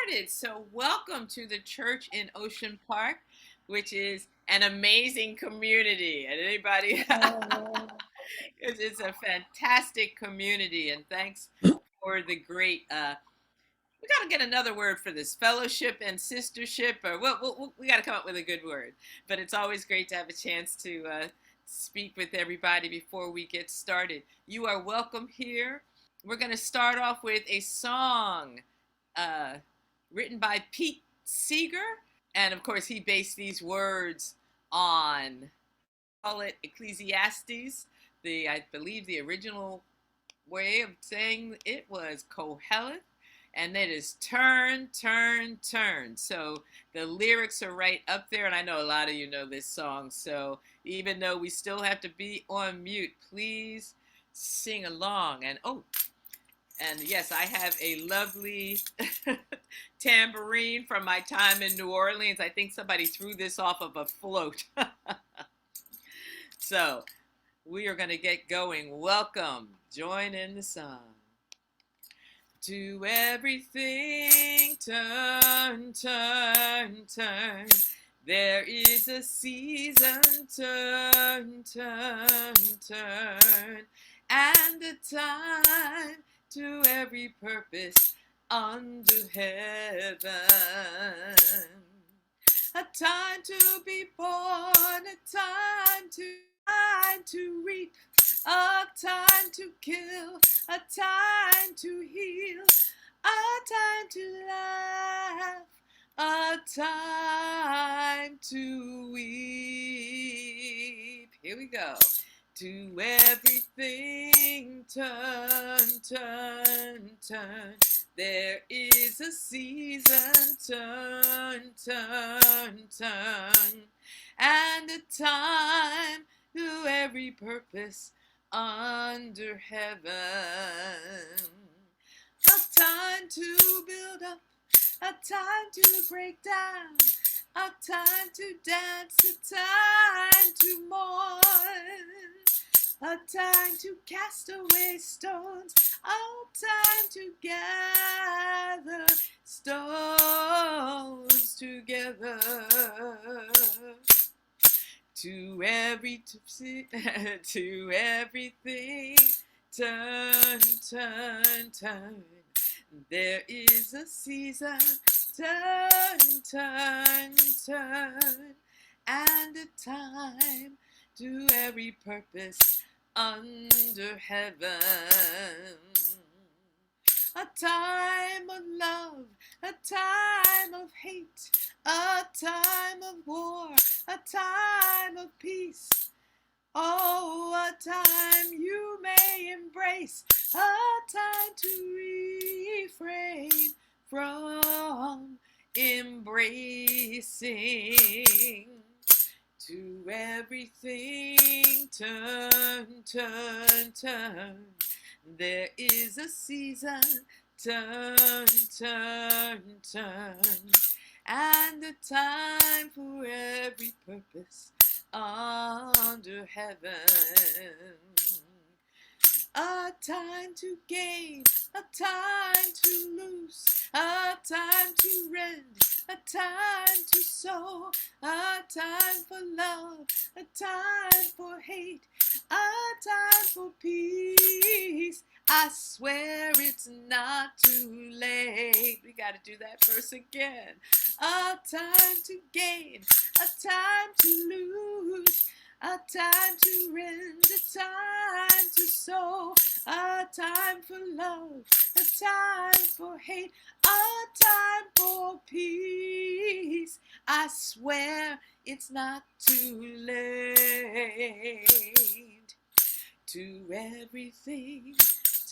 started. So, welcome to the church in Ocean Park, which is an amazing community. And anybody, Oh, it's a fantastic community. And thanks for the great. We got to get another word for this fellowship and sistership, or we got to come up with a good word. But it's always great to have a chance to speak with everybody before we get started. You are welcome here. We're going to start off with a song uh, written by Pete Seeger. And of course, he based these words on, call it Ecclesiastes. I believe the original way of saying it was Koheleth. And it is turn, turn, turn. So the lyrics are right up there. And I know a lot of you know this song. So even though we still have to be on mute, please sing along. And yes, I have a lovely tambourine from my time in New Orleans. I think somebody threw this off of a float. So we are going to get going. Welcome. Join in the song. To everything turn, turn, turn. There is a season, turn, turn, turn. And a time to every purpose under heaven. A time to be born, a time to reap, a time to kill, a time to heal, a time to laugh, a time to weep. Here we go. To everything turn, turn, turn. There is a season, turn, turn, turn. And a time to every purpose under heaven. A time to build up, a time to break down, a time to dance, a time to mourn, a time to cast away stones, a time to gather stones together. To everything, turn, turn, turn. There is a season, turn, turn, turn. And a time to every purpose under heaven. A time of love, a time of hate, a time of war, a time of peace. Oh, a time you may embrace, a time to refrain from embracing. To everything turn, turn, turn. There is a season, turn, turn, turn. And a time for every purpose under heaven. A time to gain, a time to lose, a time to rend, a time to sow, a time for love, a time for hate, a time for peace. I swear it's not too late. We got to do that verse again. A time to gain, a time to lose, a time to rend, a time to sow, a time for love, a time for hate, a time for peace. I swear it's not too late. To everything,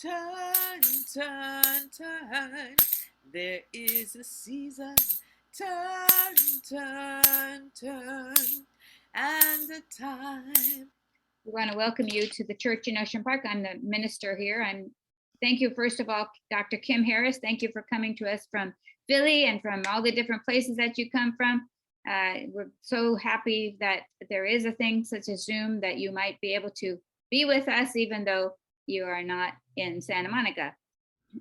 turn, turn, turn. There is a season, turn, turn, turn. And a time. we want to welcome you to the church in Ocean Park. I'm the minister here. Thank you, first of all, Dr. Kim Harris. Thank you for coming to us from Philly and from all the different places that you come from. We're so happy that there is a thing such as Zoom that you might be able to be with us, even though you are not in Santa Monica.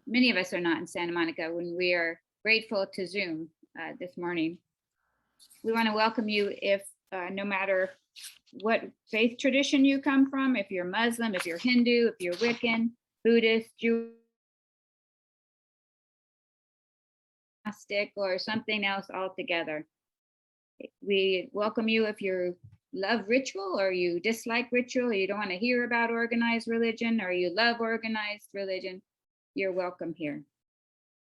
Many of us are not in Santa Monica when we're grateful to Zoom this morning. We want to welcome you if no matter what faith tradition you come from, if you're Muslim, if you're Hindu, if you're Wiccan, Buddhist, Jewish, or something else altogether. We welcome you if you love ritual or you dislike ritual, or you don't want to hear about organized religion, or you love organized religion. You're welcome here.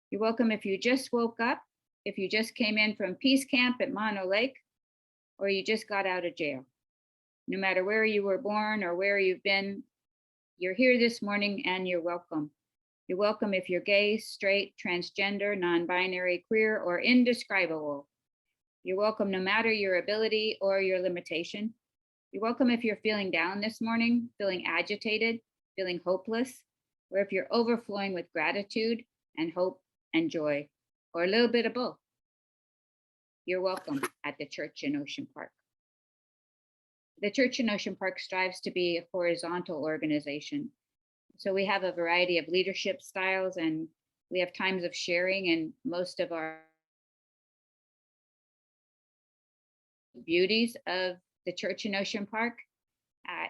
You're welcome if you just woke up, if you just came in from Peace Camp at Mono Lake, or you just got out of jail. No matter where you were born or where you've been, you're here this morning and you're welcome. You're welcome if you're gay, straight, transgender, non-binary, queer, or indescribable. You're welcome no matter your ability or your limitation. You're welcome if you're feeling down this morning, feeling agitated, feeling hopeless, or if you're overflowing with gratitude and hope and joy, or a little bit of both. You're welcome at the Church in Ocean Park. The Church in Ocean Park strives to be a horizontal organization. So we have a variety of leadership styles, and we have times of sharing, and most of our beauties of the Church in Ocean Park.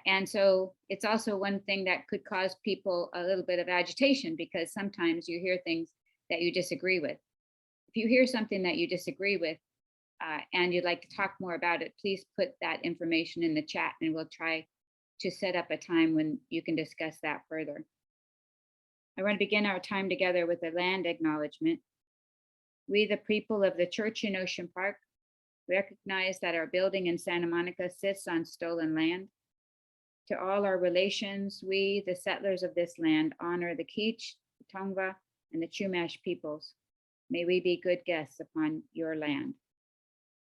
And so it's also one thing that could cause people a little bit of agitation, because sometimes you hear things that you disagree with. If you hear something that you disagree with and you'd like to talk more about it, please put that information in the chat and we'll try to set up a time when you can discuss that further. I want to begin our time together with a land acknowledgement. We, the people of the Church in Ocean Park, recognize that our building in Santa Monica sits on stolen land. To all our relations, we, the settlers of this land, honor the Kizh, the Tongva, and the Chumash peoples. May we be good guests upon your land.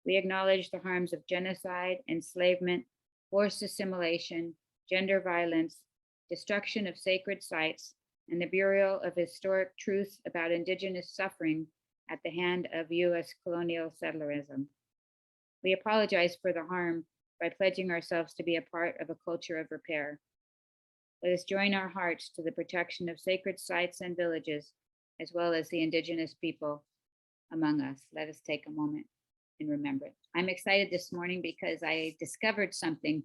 We acknowledge the harms of genocide, enslavement, forced assimilation, gender violence, destruction of sacred sites, and the burial of historic truths about Indigenous suffering at the hand of US colonial settlerism. We apologize for the harm by pledging ourselves to be a part of a culture of repair. Let us join our hearts to the protection of sacred sites and villages, as well as the Indigenous people among us. Let us take a moment and remember it. I'm excited this morning because I discovered something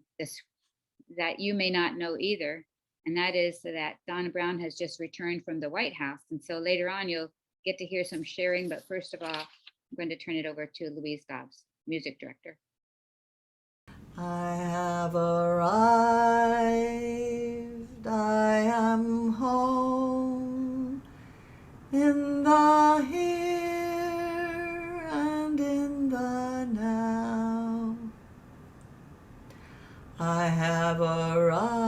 that you may not know either, and that is that Donna Brown has just returned from the White House. And so later on, you'll get to hear some sharing, but first of all, I'm going to turn it over to Louise Dobbs, music director. I have arrived, I am home, in the here and in the now. I have arrived,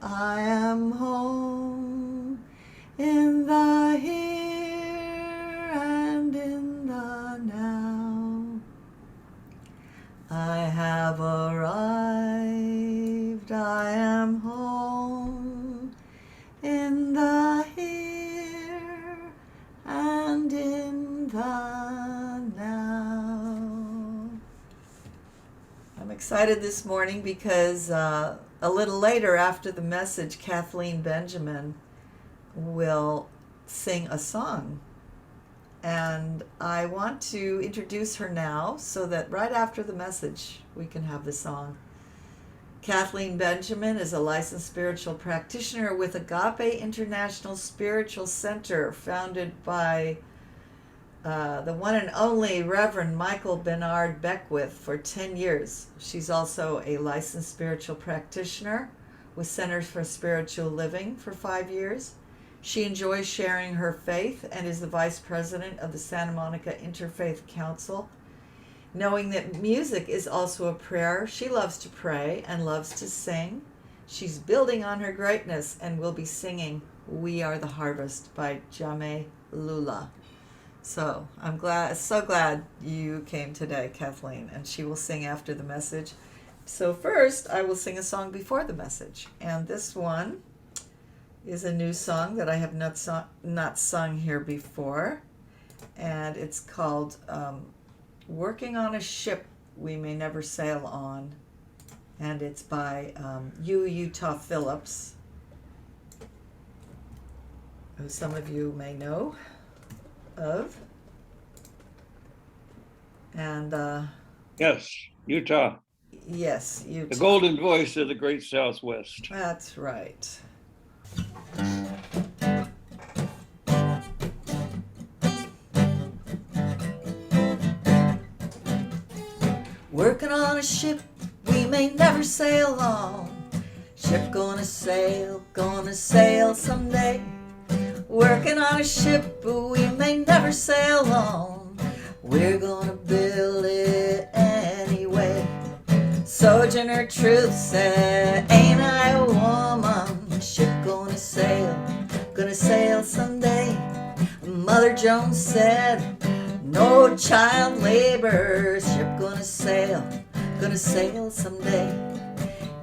I am home, in the here and in the now. I have arrived, I am home, in the here and in the now. I'm excited this morning because a little later after the message, Kathleen Benjamin will sing a song. And I want to introduce her now so that right after the message, we can have the song. Kathleen Benjamin is a licensed spiritual practitioner with Agape International Spiritual Center, founded by the one and only Reverend Michael Bernard Beckwith for 10 years. She's also a licensed spiritual practitioner with Centers for Spiritual Living for 5 years. She enjoys sharing her faith and is the vice president of the Santa Monica Interfaith Council. Knowing that music is also a prayer, she loves to pray and loves to sing. She's building on her greatness and will be singing We Are the Harvest by Jame Lula. So I'm so glad you came today, Kathleen, and she will sing after the message. So first, I will sing a song before the message, and this one is a new song that I have not sung here before, and it's called Working on a Ship We May Never Sail On, and it's by Utah Phillips, who some of you may know. of. And Yes, Utah, yes, the Utah. golden voice of the great Southwest. That's right. Working on a ship we may never sail on. Ship gonna sail someday. Working on a ship we may never sail on. We're gonna build it anyway. Sojourner Truth said, ain't I a woman? Ship gonna sail someday. Mother Jones said, no child labor. Ship gonna sail someday.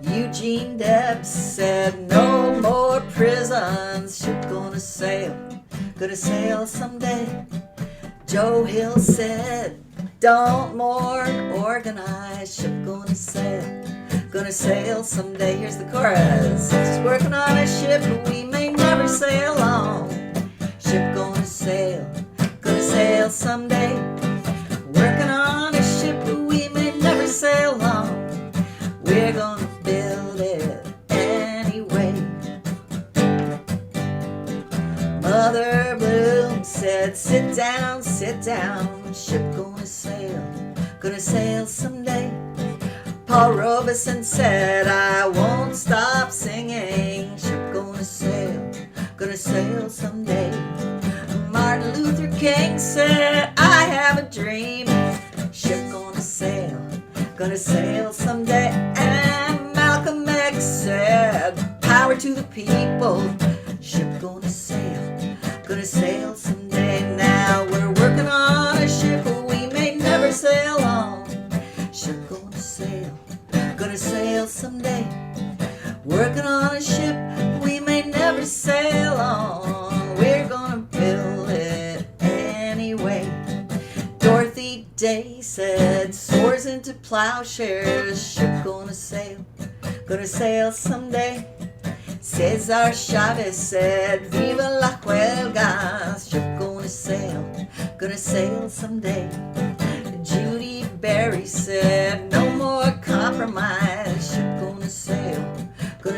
Eugene Debs said, no more prisons. Ship gonna sail someday. Joe Hill said, don't more organize. Ship gonna sail someday. Here's the chorus. Just working on a ship we may never sail on. Ship gonna sail someday. Working on a ship we may never sail on. We're gonna build it anyway. Mother Bloom said, sit down, ship gonna sail someday. Paul Robeson said, I won't stop singing, ship gonna sail someday. Martin Luther King said, I have a dream, ship gonna sail someday. And Malcolm X said, power to the people, ship gonna sail someday. Now we're working on a ship we may never sail on. Ship gonna sail someday. Working on a ship we may never sail on. We're gonna build it anyway. Dorothy Day said, swords into plowshares, ship gonna sail someday. Cesar Chavez said, viva la huelga, ship gonna sail someday. Judy Berry said, no more compromise, ship gonna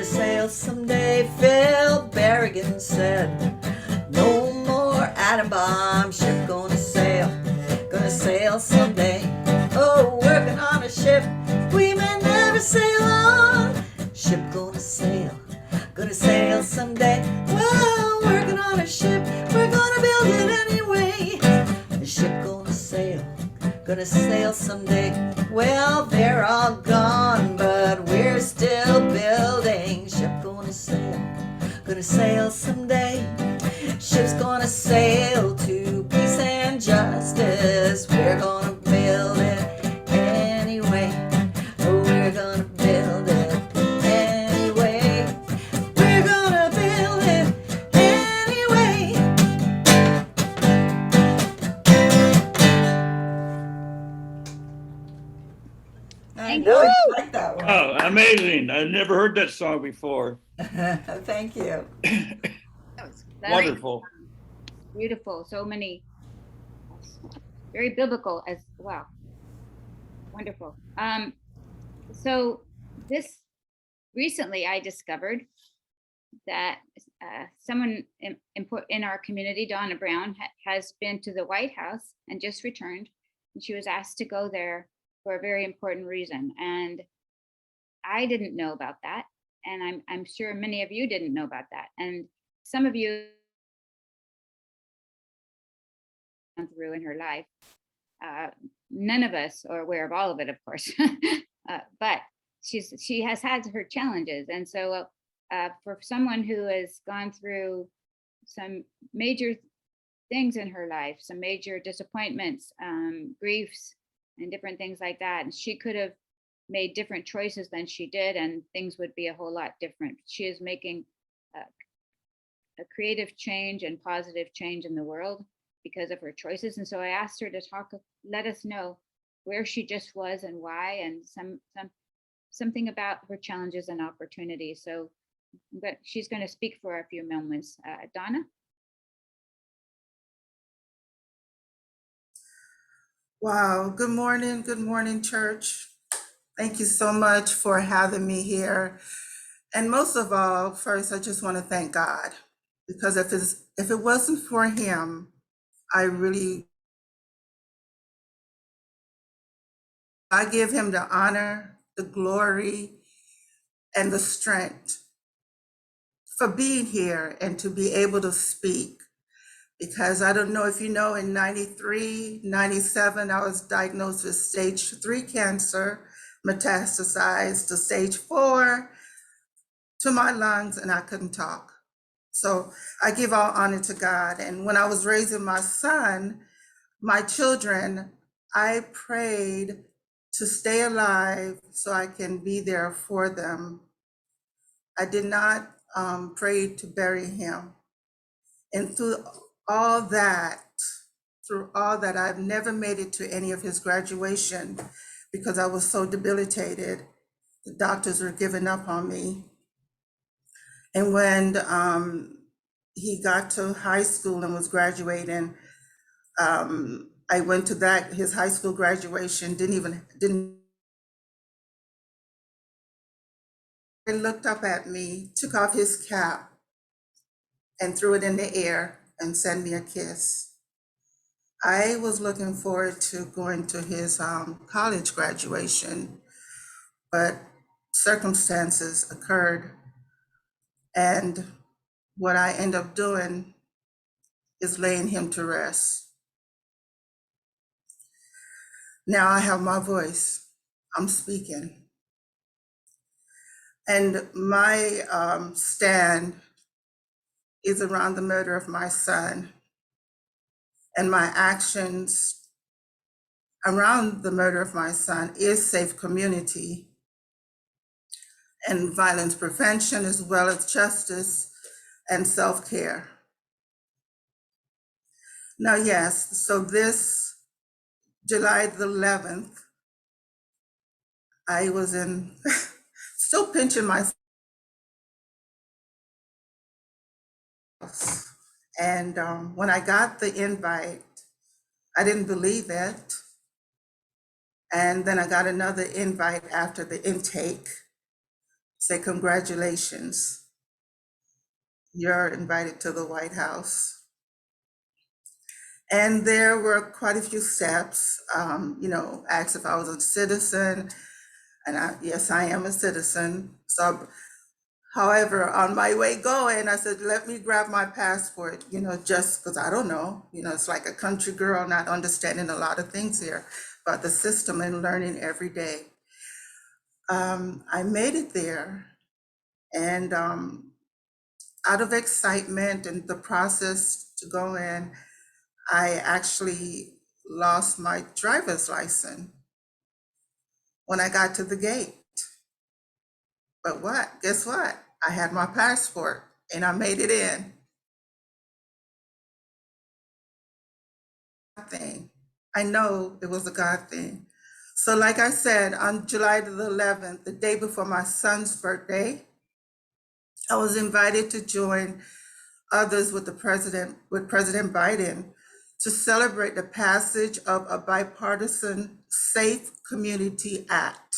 sail someday. Phil Berrigan said, no more atom bomb, ship gonna sail someday. Oh, working on a ship we may never sail on. Ship gonna sail someday. Well, working on a ship, we're gonna build it anyway. The ship gonna sail someday. Well, they're all gone, but we're still building. Ship gonna sail someday. Ship's gonna sail to peace and justice. We're gonna build it anyway. We're gonna build it anyway. We're gonna build it anyway. I know you like that one. Oh, amazing. I've never heard that song before. Thank you. That was Wonderful. beautiful. So many, very biblical as well. Wonderful. So this recently I discovered that someone in our community, Donna Brown, has been to the White House and just returned. And she was asked to go there for a very important reason. And I didn't know about that. And I'm sure many of you didn't know about that. And some of you through in her life. None of us are aware of all of it, of course, but she has had her challenges. And so for someone who has gone through some major things in her life, some major disappointments, griefs, and different things like that, and she could have made different choices than she did, and things would be a whole lot different. She is making a creative change and positive change in the world because of her choices. And so I asked her to let us know where she just was and why, and something about her challenges and opportunities. So she's going to speak for a few moments. Donna? Wow. Good morning, church. Thank you so much for having me here. And most of all, first, I just want to thank God because if it wasn't for Him, I give Him the honor, the glory, and the strength for being here and to be able to speak. Because I don't know if you know, in 93, 97, I was diagnosed with stage 3 cancer, metastasized to stage 4 to my lungs, and I couldn't talk. So I give all honor to God. And when I was raising my children, I prayed to stay alive so I can be there for them. I did not pray to bury him. And all that, through all that, I've never made it to any of his graduation because I was so debilitated. The doctors were giving up on me. And when he got to high school and was graduating, I went to his high school graduation, didn't. He looked up at me, took off his cap and threw it in the air and sent me a kiss. I was looking forward to going to his college graduation, but circumstances occurred. And what I end up doing is laying him to rest. Now I have my voice. I'm speaking. And my stand is around the murder of my son. And my actions around the murder of my son is safe community and violence prevention, as well as justice and self-care. Now, yes, so this July the 11th, I was still pinching myself. And when I got the invite, I didn't believe it. And then I got another invite after the intake, say, congratulations, you're invited to the White House. And there were quite a few steps, asked if I was a citizen, and yes, I am a citizen. So, however, on my way going, I said, let me grab my passport, just because I don't know, it's like a country girl not understanding a lot of things here, but the system and learning every day. I made it there, and out of excitement and the process to go in, I actually lost my driver's license when I got to the gate. But guess what? I had my passport and I made it in. I know it was a God thing. So like I said, on July the 11th, the day before my son's birthday, I was invited to join others with President Biden to celebrate the passage of a bipartisan Safe Community Act,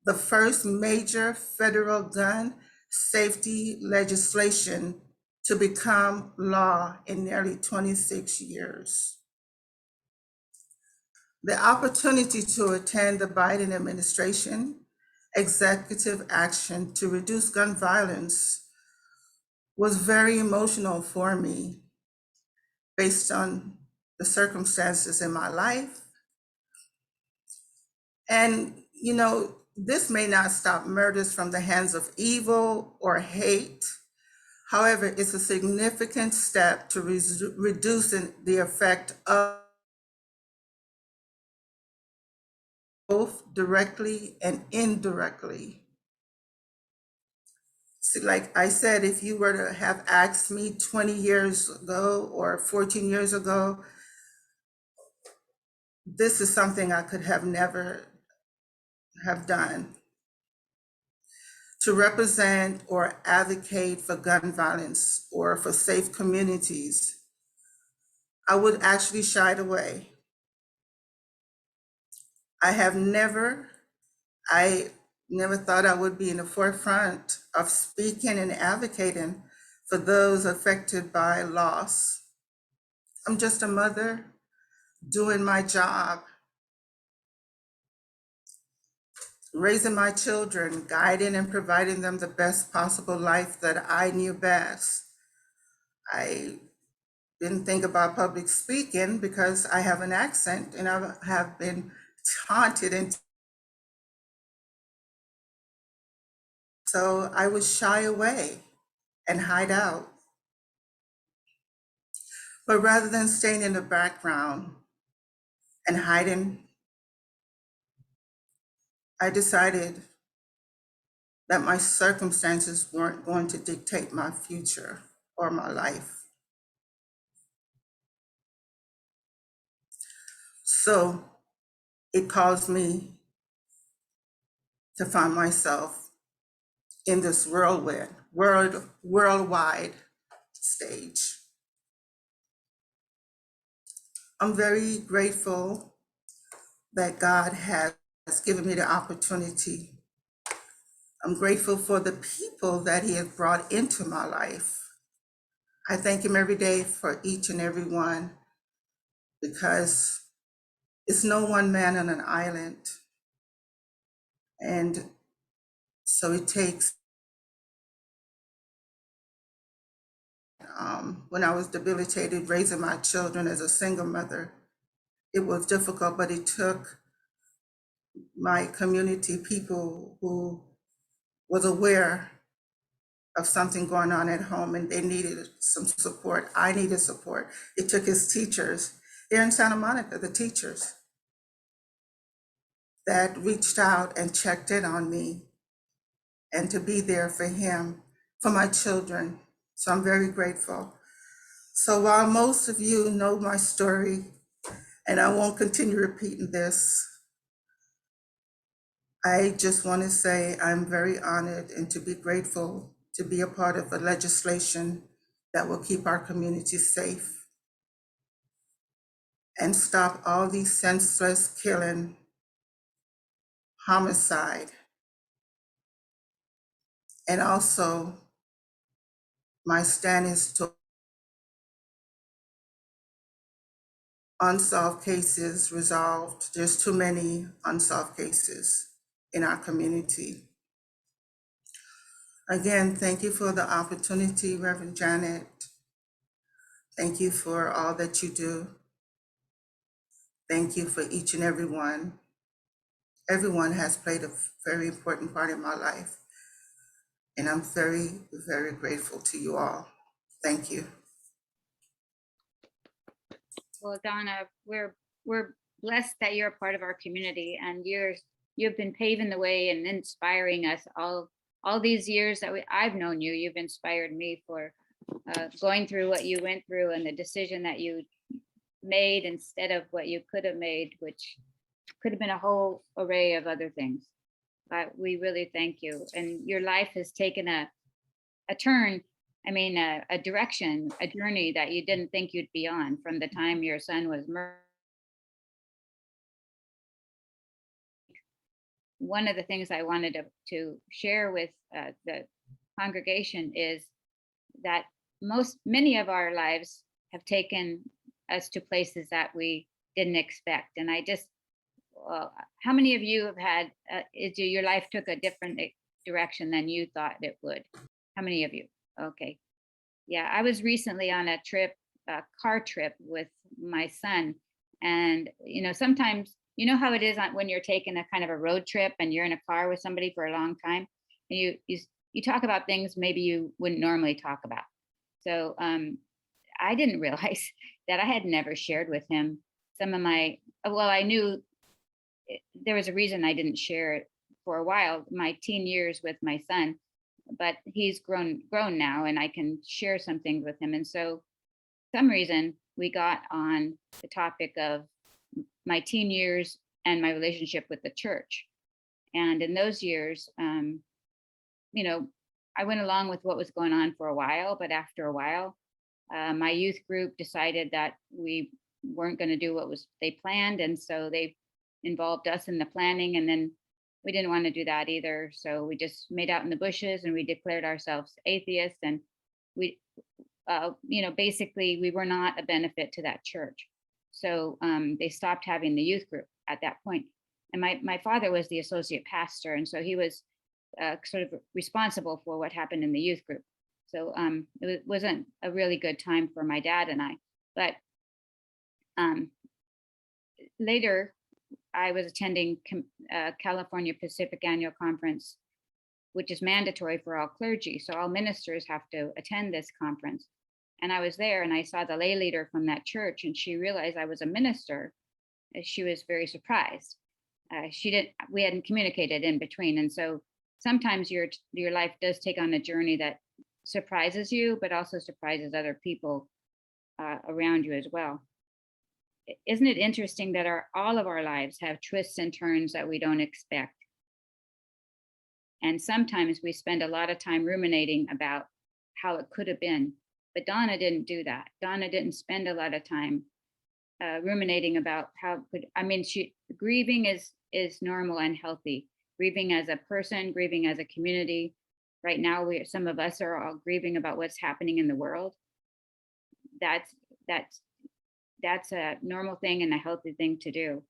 the first major federal gun safety legislation to become law in nearly 26 years. The opportunity to attend the Biden administration executive action to reduce gun violence was very emotional for me based on the circumstances in my life. And, this may not stop murders from the hands of evil or hate. However, it's a significant step to reducing the effect of both directly and indirectly. So like I said, if you were to have asked me 20 years ago or 14 years ago, this is something I could have never have done. To represent or advocate for gun violence or for safe communities, I would actually shy away. I never thought I would be in the forefront of speaking and advocating for those affected by loss. I'm just a mother doing my job, raising my children, guiding and providing them the best possible life that I knew best. I didn't think about public speaking because I have an accent and I have been taunted, and so I would shy away and hide out. But rather than staying in the background and hiding, I decided that my circumstances weren't going to dictate my future or my life. So it caused me to find myself in this worldwide stage. I'm very grateful that God has given me the opportunity. I'm grateful for the people that He has brought into my life. I thank Him every day for each and every one, because it's no one man on an island. And so it takes, when I was debilitated, raising my children as a single mother, it was difficult, but it took my community, people who was aware of something going on at home and they needed some support. I needed support. It took his teachers here in Santa Monica, the teachers that reached out and checked in on me, and to be there for him, for my children. So I'm very grateful. So while most of you know my story, and I won't continue repeating this, I just want to say I'm very honored and to be grateful to be a part of the legislation that will keep our community safe and stop all these senseless killing, homicide, and also my stand is to unsolved cases resolved. There's too many unsolved cases in our community. Again, thank you for the opportunity, Reverend Janet. Thank you for all that you do. Thank you for each and every one. Everyone has played a very important part in my life, and I'm very, very grateful to you all. Thank you. Well, Donna, we're blessed that you're a part of our community, and you've been paving the way and inspiring us all these years that I've known you. You've inspired me for going through what you went through and the decision that you made instead of what you could have made, which could have been a whole array of other things. But we really thank you, and your life has taken a turn. I mean, a direction, a journey that you didn't think you'd be on from the time your son was murdered. One of the things I wanted to share with the congregation is that many of our lives have taken us to places that we didn't expect. And I just, how many of you have had, your life took a different direction than you thought it would? How many of you? Okay. Yeah, I was recently on a car trip with my son. And, sometimes, you know how it is when you're taking a kind of a road trip and you're in a car with somebody for a long time, and you talk about things maybe you wouldn't normally talk about. So I didn't realize that I had never shared with him some of I knew there was a reason I didn't share it for a while, my teen years with my son, but he's grown now and I can share some things with him. And so some reason we got on the topic of my teen years and my relationship with the church. And in those years, I went along with what was going on for a while, but after a while, my youth group decided that we weren't going to do what they planned. And so they involved us in the planning, and then we didn't want to do that either. So we just made out in the bushes and we declared ourselves atheists. And we, basically we were not a benefit to that church. So they stopped having the youth group at that point. And my father was the associate pastor. And so he was sort of responsible for what happened in the youth group. So it wasn't a really good time for my dad and I. But later, I was attending California Pacific Annual Conference, which is mandatory for all clergy. So all ministers have to attend this conference. And I was there and I saw the lay leader from that church, and she realized I was a minister. She was very surprised. We hadn't communicated in between. And so sometimes your life does take on a journey that surprises you, but also surprises other people around you as well. Isn't it interesting that all of our lives have twists and turns that we don't expect? And sometimes we spend a lot of time ruminating about how it could have been. But Donna didn't do that. Donna didn't spend a lot of time ruminating about grieving is normal and healthy. Grieving as a person, grieving as a community. Right now, some of us are all grieving about what's happening in the world. That's a normal thing and a healthy thing to do.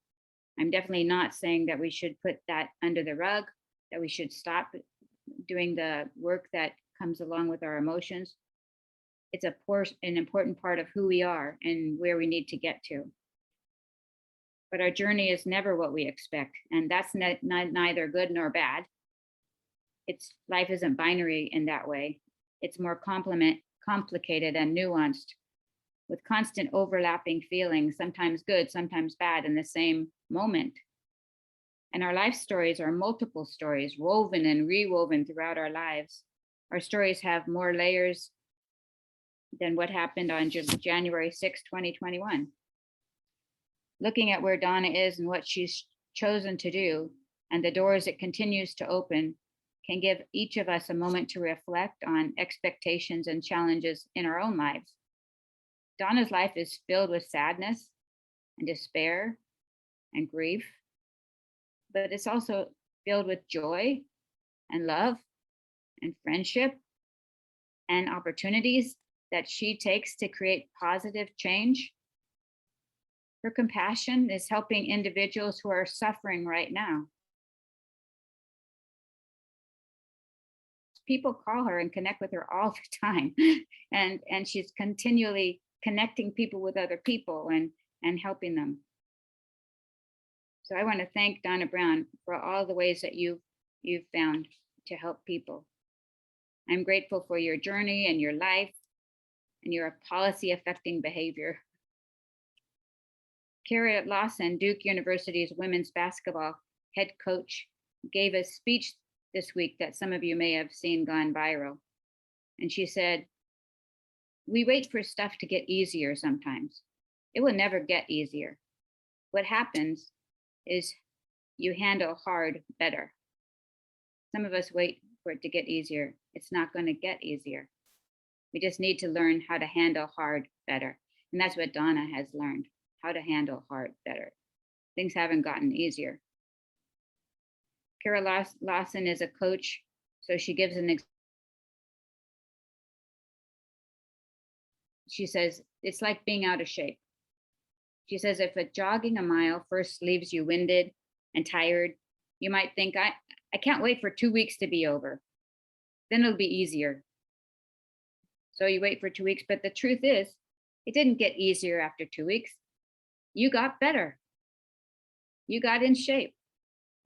I'm definitely not saying that we should put that under the rug, that we should stop doing the work that comes along with our emotions. It's an important part of who we are and where we need to get to. But our journey is never what we expect, and that's neither good nor bad. Life isn't binary in that way. It's more complicated and nuanced, with constant overlapping feelings, sometimes good, sometimes bad, in the same moment. And our life stories are multiple stories, woven and rewoven throughout our lives. Our stories have more layers than what happened on January 6, 2021. Looking at where Donna is and what she's chosen to do, and the doors it continues to open, can give each of us a moment to reflect on expectations and challenges in our own lives. Donna's life is filled with sadness and despair and grief, but it's also filled with joy and love and friendship and opportunities that she takes to create positive change. Her compassion is helping individuals who are suffering right now. People call her and connect with her all the time, and she's continually connecting people with other people and helping them. So I want to thank Donna Brown for all the ways that you've found to help people. I'm grateful for your journey and your life and your policy affecting behavior. Kara Lawson, Duke University's women's basketball head coach, gave a speech this week that some of you may have seen gone viral. And she said, "We wait for stuff to get easier sometimes. It will never get easier. What happens is you handle hard better." Some of us wait for it to get easier. It's not going to get easier. We just need to learn how to handle hard better. And that's what Donna has learned, how to handle hard better. Things haven't gotten easier. Kara Lawson is a coach, so she gives she says, it's like being out of shape. She says, if jogging a mile first leaves you winded and tired, you might think, I can't wait for 2 weeks to be over. Then it'll be easier. So you wait for 2 weeks, but the truth is, it didn't get easier after 2 weeks. You got better. You got in shape.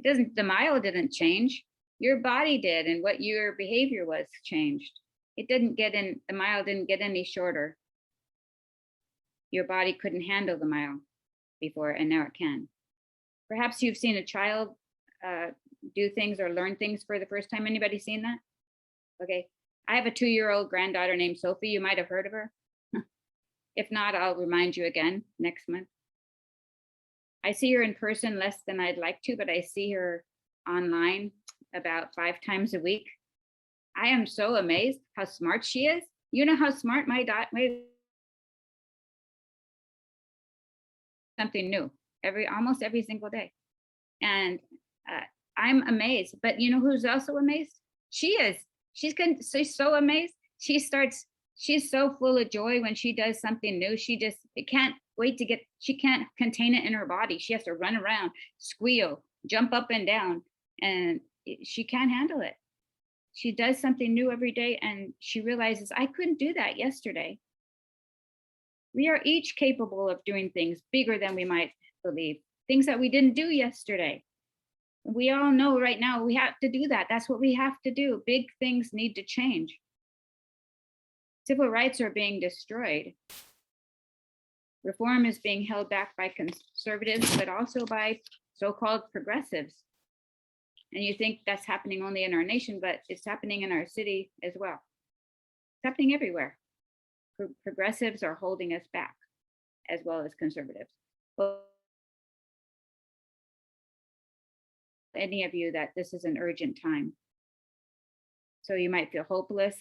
The mile didn't change. Your body did, and what your behavior was changed. The mile didn't get any shorter. Your body couldn't handle the mile before, and now it can. Perhaps you've seen a child do things or learn things for the first time. Anybody seen that? Okay. I have a 2-year-old granddaughter named Sophie. You might have heard of her. If not, I'll remind you again next month. I see her in person less than I'd like to, but I see her online about 5 times a week. I am so amazed how smart she is. You know how smart my something new almost every single day. And I'm amazed. But you know who's also amazed? She is. She's so amazed. She's so full of joy when she does something new. It can't wait to she can't contain it in her body. She has to run around, squeal, jump up and down, and she can't handle it. She does something new every day, and she realizes, I couldn't do that yesterday. We are each capable of doing things bigger than we might believe, things that we didn't do yesterday. We all know right now we have to do that. That's what we have to do. Big things need to change. Civil rights are being destroyed. Reform is being held back by conservatives, but also by so-called progressives. And you think that's happening only in our nation, but it's happening in our city as well. It's happening everywhere. Progressives are holding us back, as well as conservatives. But any of you that this is an urgent time. So you might feel hopeless,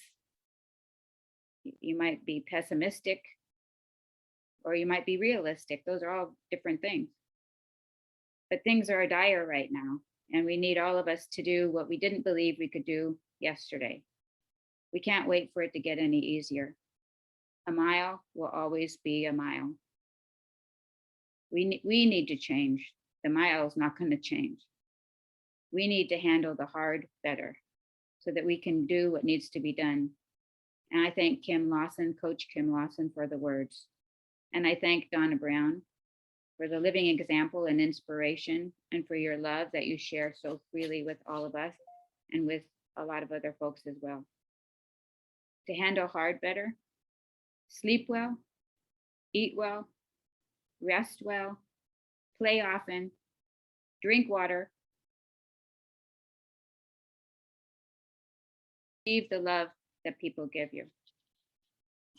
you might be pessimistic, or you might be realistic. Those are all different things. But things are dire right now, and we need all of us to do what we didn't believe we could do yesterday. We can't wait for it to get any easier. A mile will always be a mile. We need to change. The mile is not going to change. We need to handle the hard better so that we can do what needs to be done. And I thank Kim Lawson, Coach Kim Lawson, for the words. And I thank Donna Brown for the living example and inspiration, and for your love that you share so freely with all of us and with a lot of other folks as well. To handle hard better, sleep well, eat well, rest well, play often, drink water, receive the love that people give you.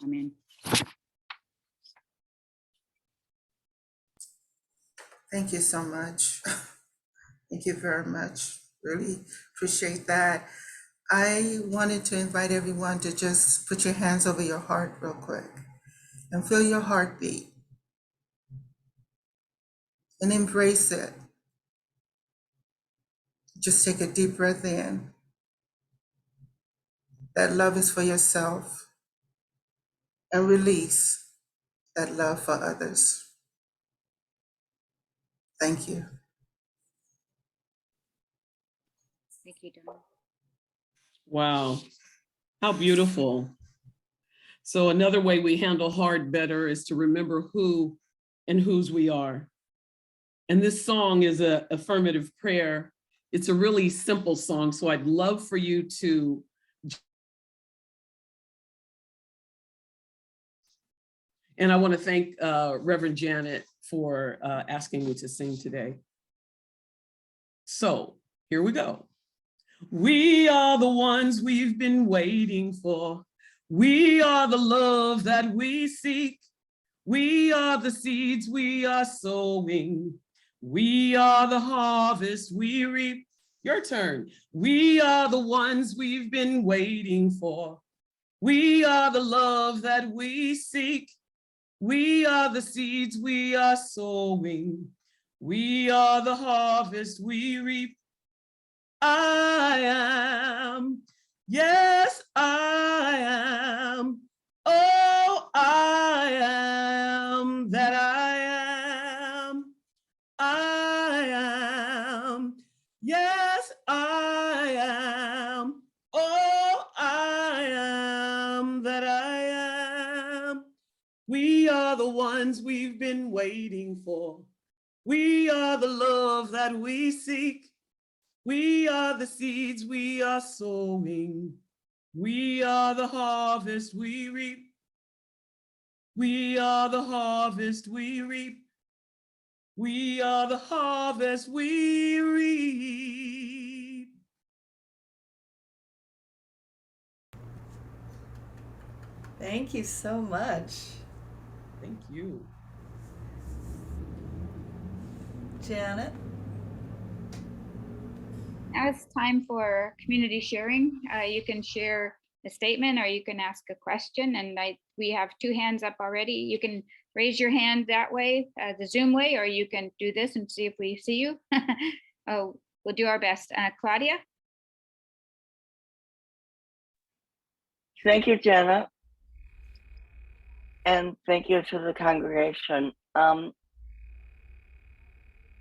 Amen. Thank you so much. Thank you very much. Really appreciate that. I wanted to invite everyone to just put your hands over your heart real quick and feel your heartbeat and embrace it. Just take a deep breath in. That love is for yourself, and release that love for others. Thank you. Thank you, Donna. Wow, how beautiful. So another way we handle hard better is to remember who and whose we are. And this song is an affirmative prayer. It's a really simple song, so I'd love for you to and I want to thank Reverend Janet for asking me to sing today. So here we go. We are the ones we've been waiting for. We are the love that we seek. We are the seeds we are sowing. We are the harvest we reap. Your turn. We are the ones we've been waiting for. We are the love that we seek. We are the seeds we are sowing. We are the harvest we reap. I am, yes, I am. Oh, I am that I am. I am, yes, I am. Oh, I am that I am. We are the ones we've been waiting for. We are the love that we seek. We are the seeds we are sowing. We are the harvest we reap. We are the harvest we reap. We are the harvest we reap. Thank you so much. Thank you. Janet? Now it's time for community sharing. You can share a statement or you can ask a question, and we have 2 hands up already. You can raise your hand that way, the Zoom way, or you can do this and see if we see you. Oh, we'll do our best. Claudia? Thank you, Jenna. And thank you to the congregation.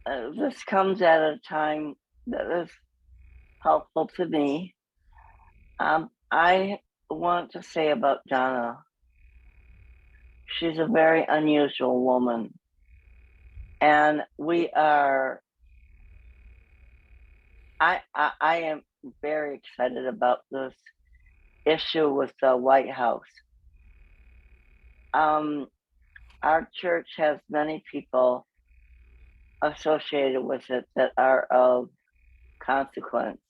This comes at a time that is helpful to me. I want to say about Donna, she's a very unusual woman. And I am very excited about this issue with the White House. Our church has many people associated with it that are of consequence.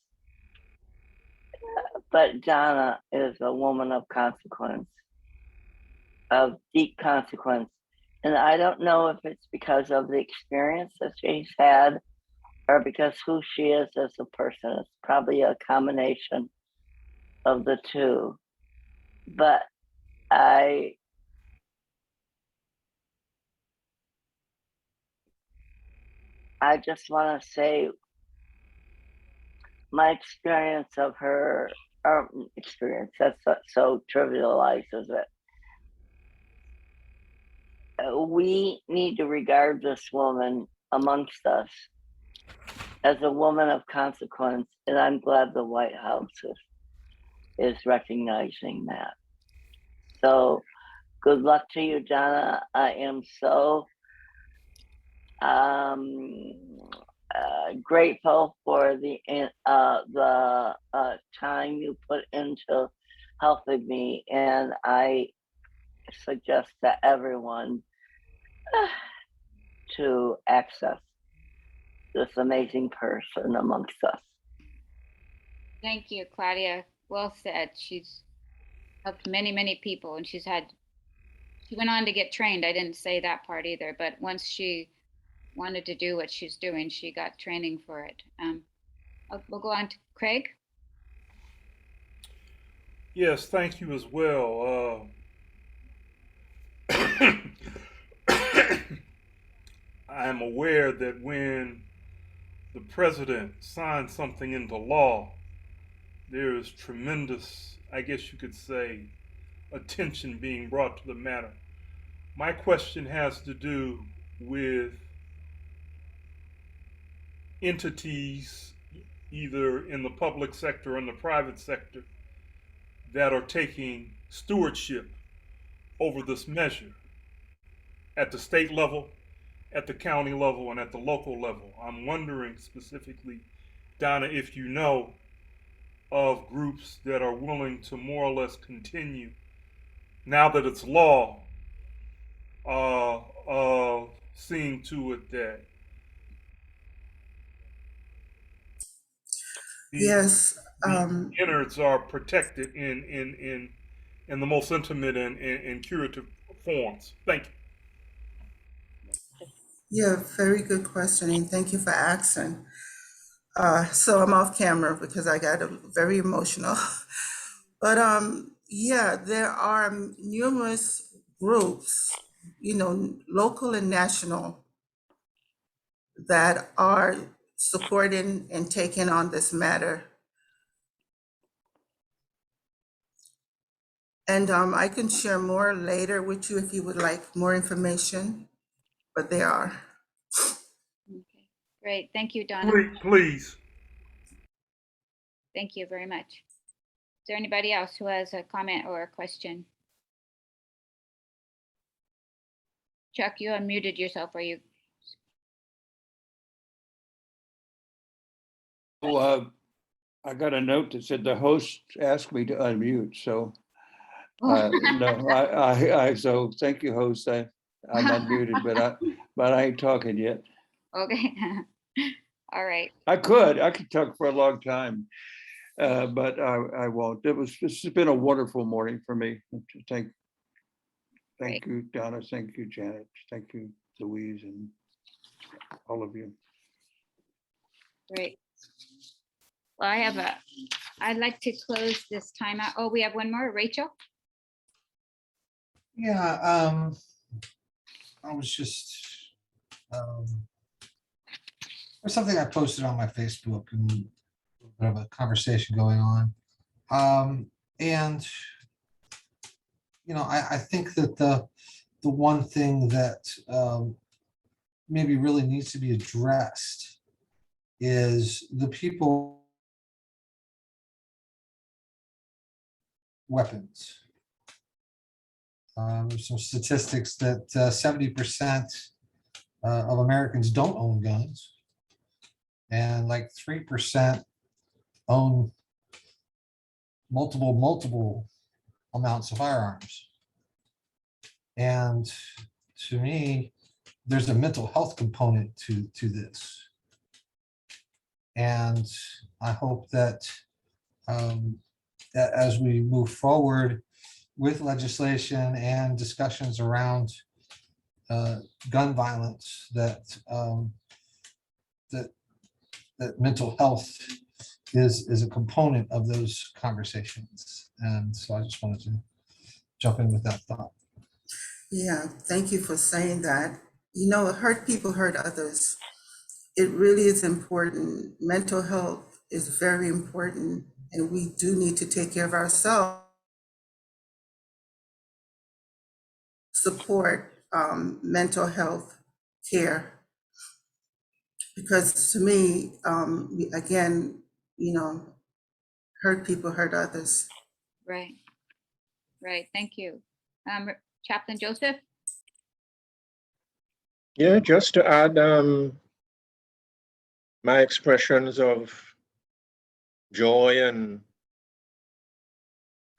But Donna is a woman of consequence, of deep consequence. And I don't know if it's because of the experience that she's had or because who she is as a person. It's probably a combination of the two. But I just want to say my experience of her, experience, that's so trivializes it. We need to regard this woman amongst us as a woman of consequence, and I'm glad the White House is recognizing that. So good luck to you, Donna. I am so grateful for the time you put into helping me, and I suggest to everyone to access this amazing person amongst us. Thank you, Claudia. Well said. She's helped many, many people, and she went on to get trained. I didn't say that part either, but once she wanted to do what she's doing, she got training for it. We'll go on to Craig. Yes, thank you as well. I'm aware that when the president signs something into law, there is tremendous, I guess you could say, attention being brought to the matter. My question has to do with entities, either in the public sector or in the private sector, that are taking stewardship over this measure at the state level, at the county level, and at the local level. I'm wondering specifically, Donna, if you know of groups that are willing to more or less continue, now that it's law, seeing to it that Yes. the innards are protected in the most intimate and curative forms. Thank you. Yeah, very good question, and thank you for asking. So I'm off camera because I got very emotional. But yeah, there are numerous groups, local and national, that are supporting and taking on this matter. And I can share more later with you if you would like more information, but they are. Okay, great. Thank you, Donna. Please. Thank you very much. Is there anybody else who has a comment or a question? Chuck, you unmuted yourself. Are you? Well, I got a note that said the host asked me to unmute, so no, so thank you, host. I'm unmuted, but I ain't talking yet. Okay. All right. I could talk for a long time, but I won't. This has been a wonderful morning for me. Thank Great. you, Donna. Thank you, Janet. Thank you, Louise, and all of you. Great. Well, I'd like to close this time out. Oh, we have one more, Rachel? Yeah, I was just There's something I posted on my Facebook and a little bit of a conversation going on. And, you know, I think that the one thing that maybe really needs to be addressed is the people weapons. There's some statistics that 70% of Americans don't own guns, and like 3% own multiple amounts of firearms. And to me, there's a mental health component to this. And I hope that as we move forward with legislation and discussions around gun violence, that mental health is a component of those conversations. And so I just wanted to jump in with that thought. Yeah, thank you for saying that. You know, hurt people hurt others. It really is important. Mental health is very important, and we do need to take care of ourselves. Support mental health care. Because to me, again, you know, hurt people hurt others. Right. Right. Thank you. Chaplain Joseph? Yeah, just to add my expressions of joy and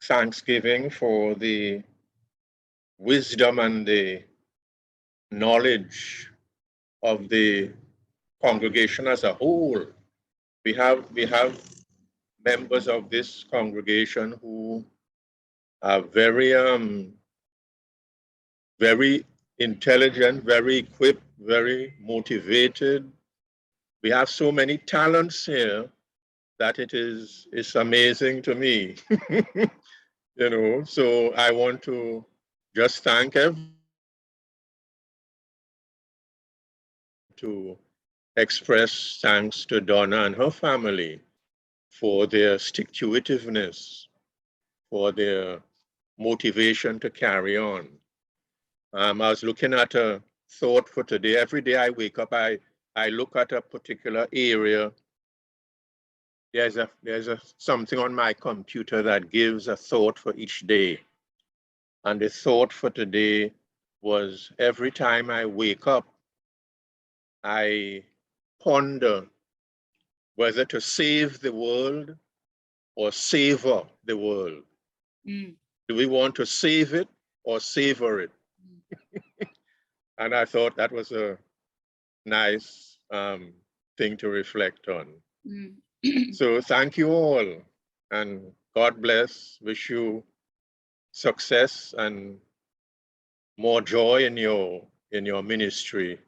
thanksgiving for the wisdom and the knowledge of the congregation as a whole. We have members of this congregation who are very intelligent, very equipped, very motivated. We have so many talents here that it's amazing to me. You know, so I want to just thank everyone to express thanks to Donna and her family for their stick-to-itiveness, for their motivation to carry on. I was looking at a thought for today. Every day I wake up, I look at a particular area. There's something on my computer that gives a thought for each day. And the thought for today was, every time I wake up, I ponder whether to save the world or savor the world. Do we want to save it or savor it? And I thought that was a nice thing to reflect on. So thank you all, and God bless. Wish you success and more joy in your ministry,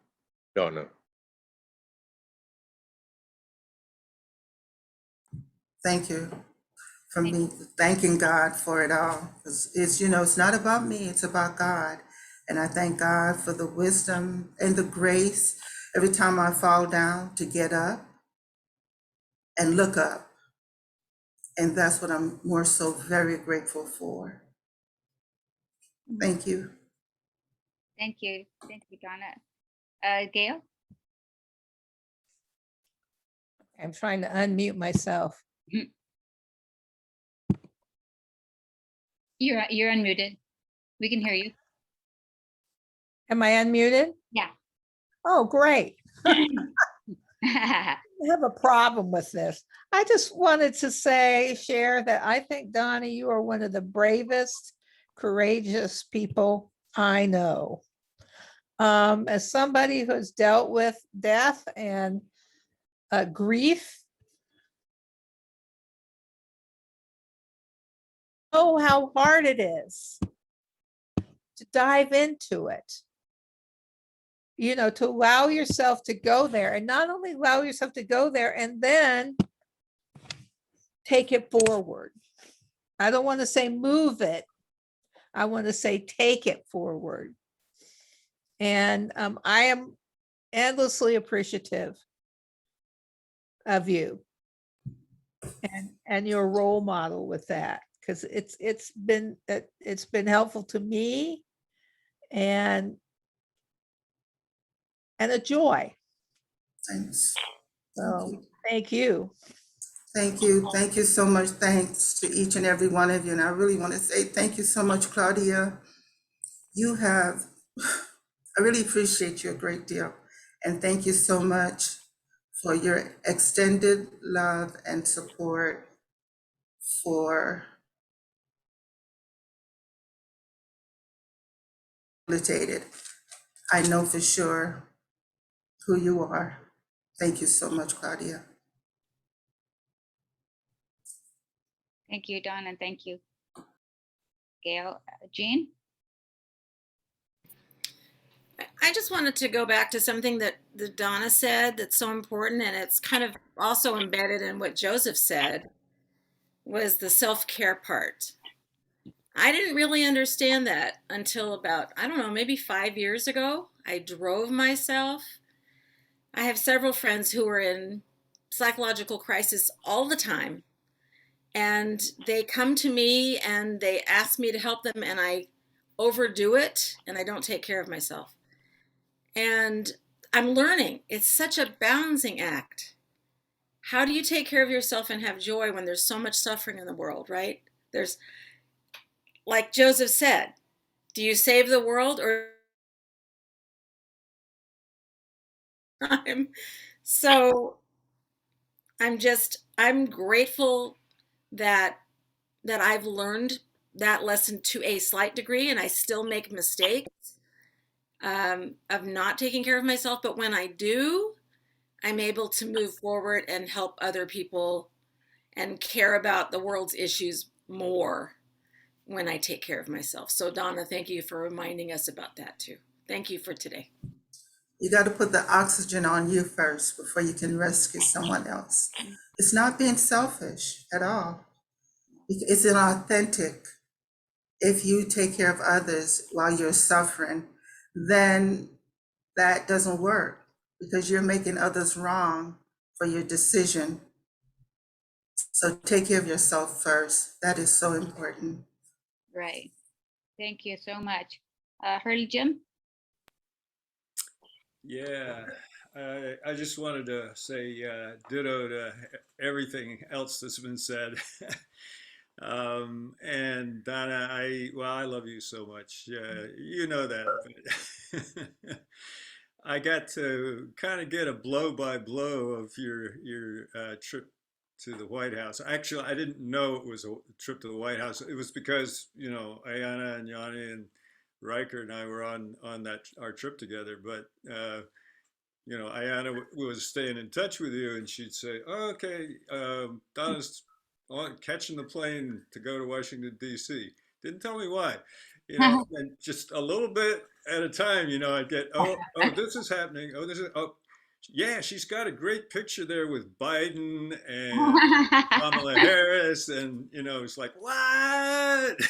Donna. Thank you for me thanking God for it all. It's, you know, it's not about me, it's about God. And I thank God for the wisdom and the grace every time I fall down to get up and look up. And that's what I'm more so very grateful for. Thank you. Thank you. Thank you, Donna. Gail? I'm trying to unmute myself. You're unmuted. We can hear you. Am I unmuted? Yeah. Oh, great. I have a problem with this. I just wanted to share that I think, Donna, you are one of the bravest, courageous people I know. As somebody who's dealt with death and grief, I know how hard it is to dive into it. You know, to allow yourself to go there, and not only allow yourself to go there and then take it forward. I don't want to say move it. I want to say take it forward. And I am endlessly appreciative of you and your role model with that, because it's been helpful to me and a joy. Thanks. So thank you. Thank you. Thank you so much. Thanks to each and every one of you. And I really want to say thank you so much, Claudia. You have, I really appreciate you a great deal. And thank you so much for your extended love and support for rehabilitated. I know for sure who you are. Thank you so much, Claudia. Thank you, Donna, and thank you, Gail. Jean? I just wanted to go back to something that Donna said that's so important, and it's kind of also embedded in what Joseph said, was the self-care part. I didn't really understand that until about, I don't know, maybe 5 years ago. I drove myself. I have several friends who are in psychological crisis all the time. And they come to me and they ask me to help them, and I overdo it and I don't take care of myself. And I'm learning it's such a balancing act. How do you take care of yourself and have joy when there's so much suffering in the world, right? There's, like Joseph said, do you save the world or time? So I'm grateful that I've learned that lesson to a slight degree, and I still make mistakes of not taking care of myself. But when I do, I'm able to move forward and help other people and care about the world's issues more when I take care of myself. So Donna, thank you for reminding us about that too. Thank you for today. You got to put the oxygen on you first before you can rescue someone else. It's not being selfish at all. It's inauthentic. If you take care of others while you're suffering, then that doesn't work because you're making others wrong for your decision. So take care of yourself first. That is so important. Right. Thank you so much. Hurley Jim? Yeah, I just wanted to say ditto to everything else that's been said. And Donna, I love you so much. You know that. But I got to kind of get a blow by blow of your trip to the White House. Actually, I didn't know it was a trip to the White House. It was because, Ayana and Yanni and Riker and I were on our trip together. But Ayana was staying in touch with you, and she'd say, "Oh, okay, Donna's catching the plane to go to Washington D.C." Didn't tell me why, and just a little bit at a time, I'd get, oh, this is happening. Oh, yeah, she's got a great picture there with Biden and Kamala Harris, and it's like, what?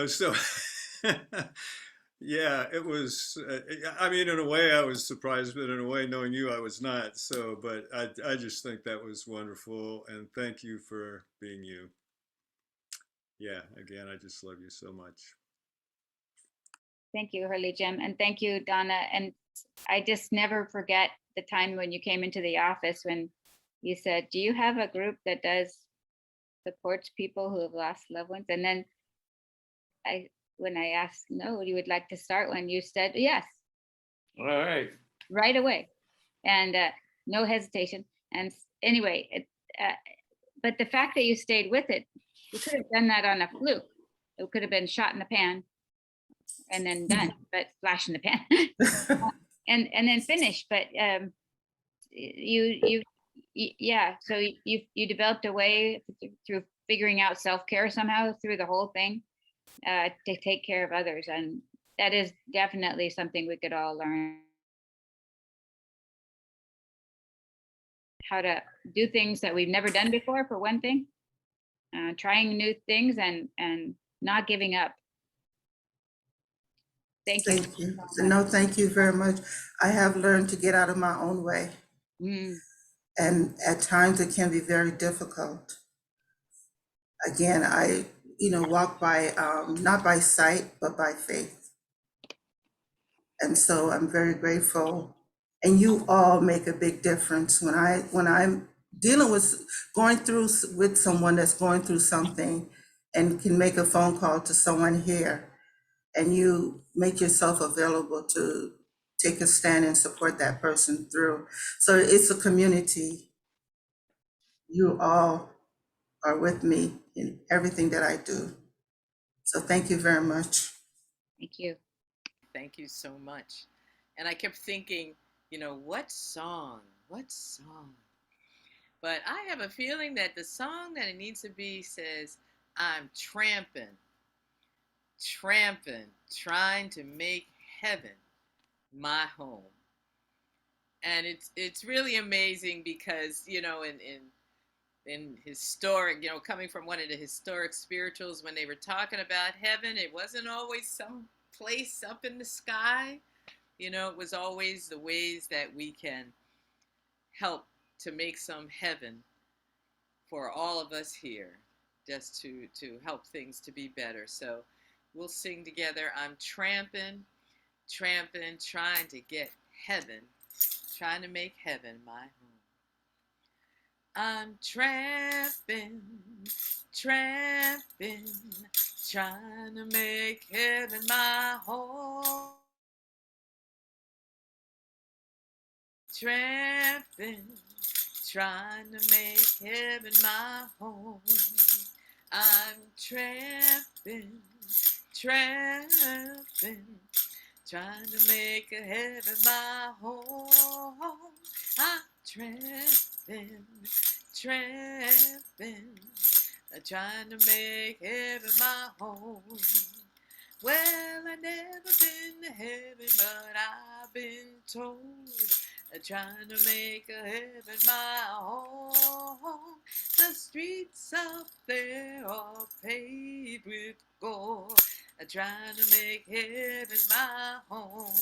So yeah, it was. I mean, in a way, I was surprised, but in a way, knowing you, I was not. So, but I just think that was wonderful, and thank you for being you. Yeah, again, I just love you so much. Thank you, Hurley Jim, and thank you, Donna. And I just never forget the time when you came into the office when you said, "Do you have a group that supports people who have lost loved ones?" And then when I asked, "No, you would like to start one?" you said, "Yes." All right. Right away, and no hesitation. And anyway, but the fact that you stayed with it, you could have done that on a fluke. It could have been shot in the pan and then done, but flash in the pan and then finish. But so you developed a way through figuring out self-care somehow through the whole thing to take care of others, and that is definitely something we could all learn. How to do things that we've never done before, for one thing, trying new things and not giving up. Thank you. Thank you. No, thank you very much. I have learned to get out of my own way. Mm, And at times it can be very difficult. Again, I, walk by, not by sight, but by faith. And so I'm very grateful. And you all make a big difference when I'm dealing with with someone that's going through something and can make a phone call to someone here and you make yourself available to take a stand and support that person through. So it's a community. You all are with me in everything that I do. So thank you very much. thank you. Thank you so much. And I kept thinking, what song? What song? But I have a feeling that the song that it needs to be says, I'm tramping, trying to make heaven my home. And it's really amazing because, in historic, coming from one of the historic spirituals, when they were talking about heaven, it wasn't always some place up in the sky. It was always the ways that we can help to make some heaven for all of us here, just to help things to be better. So we'll sing together. I'm tramping, trying to get heaven, trying to make heaven my home. I'm tramping, trying to make heaven my home. Tramping, trying to make heaven my home. I'm tramping, trying to make a heaven my home. I'm tramping, trying to make heaven my home. Well, I've never been to heaven, but I've been told, trying to make a heaven my home. The streets up there are paved with gold, trying to make heaven my home.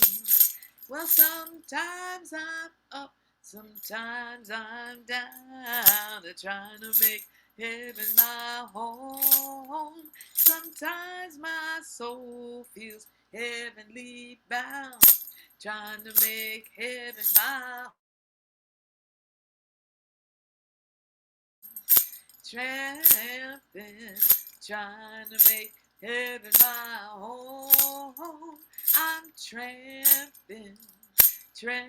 Well, sometimes I'm up, sometimes I'm down, trying to make heaven my home. Sometimes my soul feels heavenly bound, trying to make heaven my home. Tramping, trying to make heaven my home. I'm tramping, trying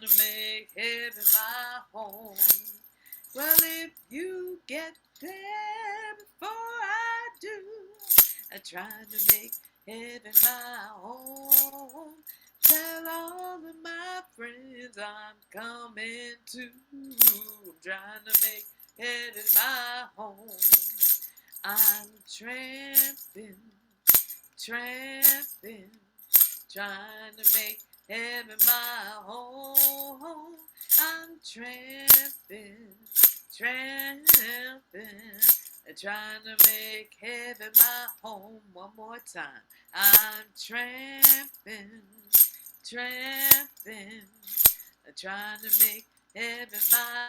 to make heaven my home. Well, if you get there before I do, I'm trying to make heaven my home. Tell all of my friends I'm coming too. I'm trying to make heaven my home. I'm tramping, trying to make heaven my home. I'm tramping, trying to make heaven my home. One more time. I'm tramping, trying to make heaven my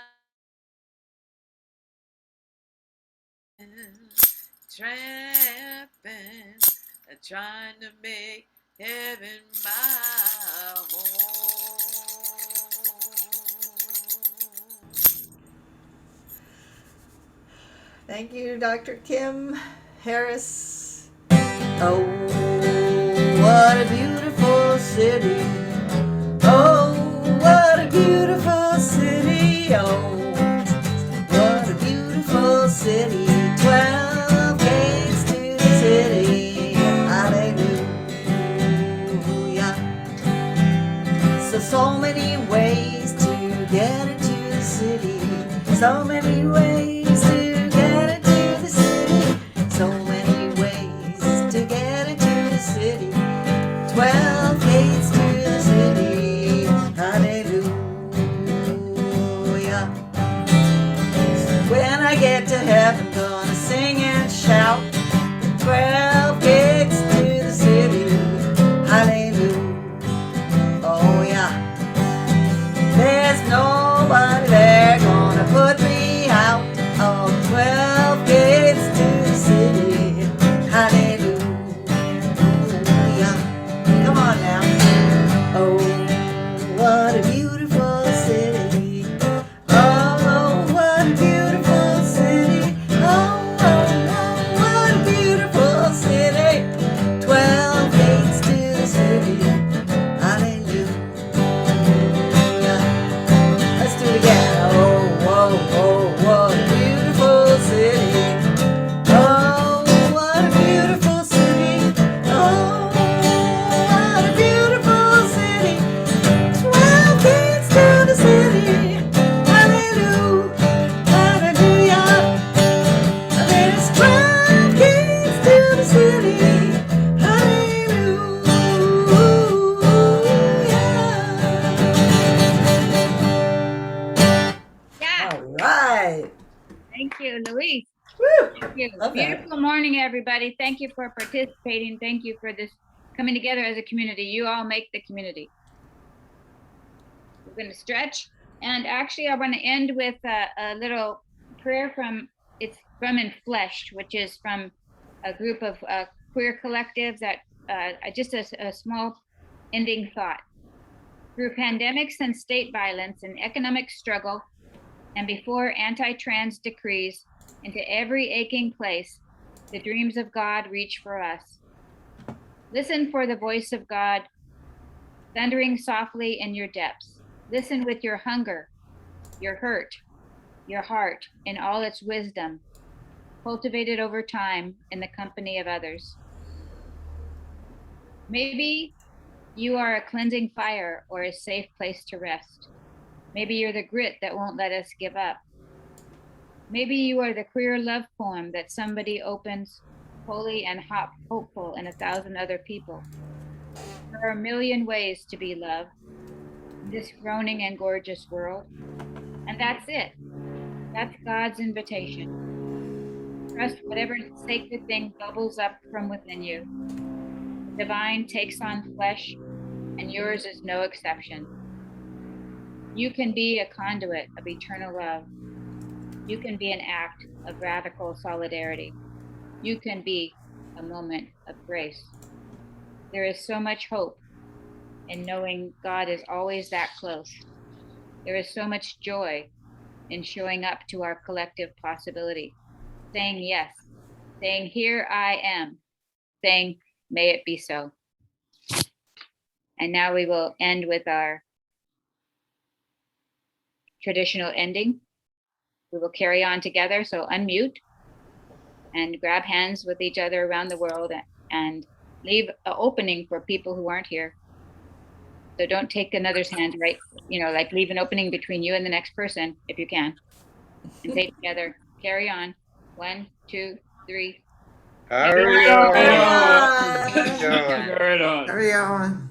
tramping, trying to make heaven my home. Thank you, Dr. Kim Harris. Oh, what a beautiful city. Oh, what a beautiful city. Oh, what a beautiful city. 12 gates to the city. Hallelujah. So many ways to get into the city. So many ways to get into the city. So many ways to get into the city. 12 gates to the city. Hallelujah. When I get to heaven, gonna sing and shout. 12 gates to Thank you. Love that. Beautiful morning, everybody. Thank you for participating. Thank you for this coming together as a community. You all make the community. We're going to stretch. And actually, I want to end with a little prayer from Enfleshed, which is from a group of queer collectives that just a small ending thought. Through pandemics and state violence and economic struggle, and before anti-trans decrees, into every aching place, the dreams of God reach for us. Listen for the voice of God thundering softly in your depths. Listen with your hunger, your hurt, your heart in all its wisdom, cultivated over time in the company of others. Maybe you are a cleansing fire or a safe place to rest. Maybe you're the grit that won't let us give up. Maybe you are the queer love poem that somebody opens, holy and hopeful in 1,000 other people. There are a million ways to be loved in this groaning and gorgeous world. And that's it. That's God's invitation. Trust whatever sacred thing bubbles up from within you. The divine takes on flesh, and yours is no exception. You can be a conduit of eternal love. You can be an act of radical solidarity. You can be a moment of grace. There is so much hope in knowing God is always that close. There is so much joy in showing up to our collective possibility, saying yes, saying here I am, saying may it be so. And now we will end with our traditional ending. We will carry on together, so unmute and grab hands with each other around the world and leave an opening for people who aren't here. So don't take another's hand, right? Like leave an opening between you and the next person, if you can. And say together, carry on. 1, 2, 3. Carry on. Carry on. Carry on. Carry on.